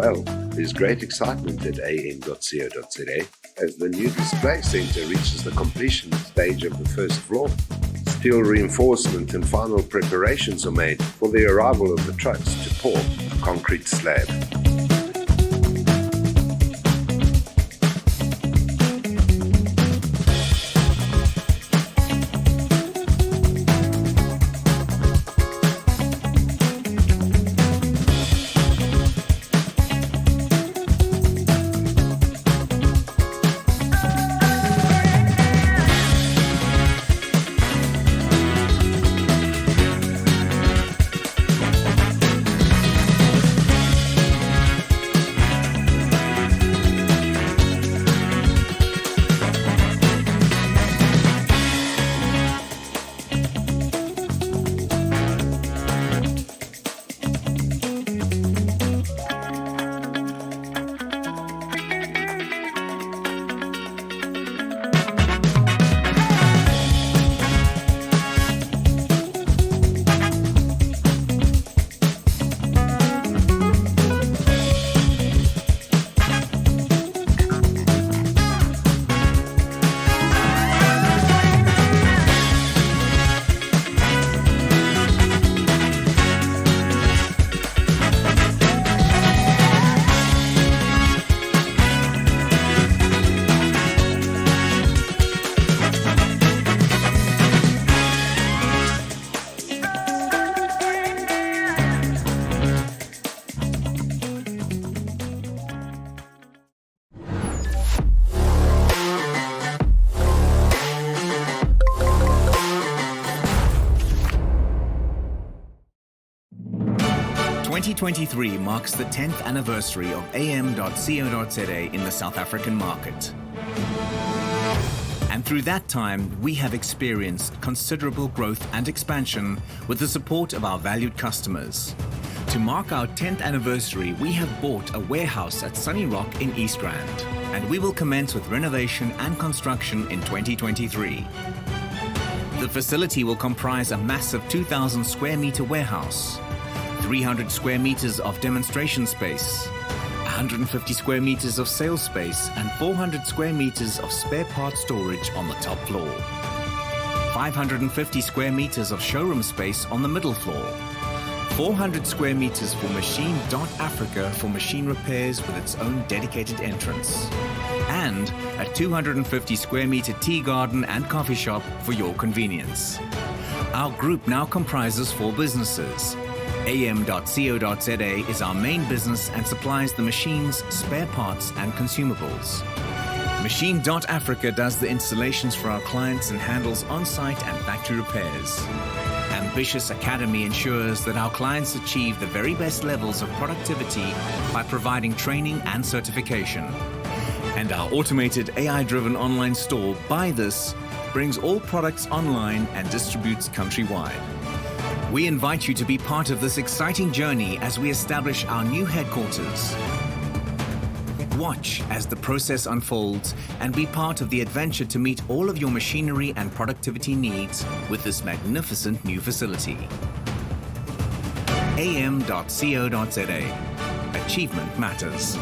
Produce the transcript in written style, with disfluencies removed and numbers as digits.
Well, there's great excitement at AM.CO.za as the new display center reaches the completion stage of the first floor. Steel reinforcement and final preparations are made for the arrival of the trucks to pour a concrete slab. "2023 marks the 10th anniversary of AM.CO.za in the South African market. And through that time, we have experienced considerable growth and expansion with the support of our valued customers. To mark our 10th anniversary, we have bought a warehouse at Sunnyrock in East Rand, and we will commence with renovation and construction in 2023. The facility will comprise a massive 2,000 square meter warehouse, 300 square meters of demonstration space, 150 square meters of sales space, and 400 square meters of spare parts storage on the top floor. 550 square meters of showroom space on the middle floor. 400 square meters for Machine.Africa for machine repairs with its own dedicated entrance. And a 250 square meter tea garden and coffee shop for your convenience. Our group now comprises 4 businesses. AM.CO.za is our main business and supplies the machines, spare parts and consumables. Machine.Africa does the installations for our clients and handles on-site and factory repairs. Ambitious Academy ensures that our clients achieve the very best levels of productivity by providing training and certification. And our automated AI-driven online store, Buy This, brings all products online and distributes countrywide. We invite you to be part of this exciting journey as we establish our new headquarters. Watch as the process unfolds and be part of the adventure to meet all of your machinery and productivity needs with this magnificent new facility. AM.CO.za. Achievement matters.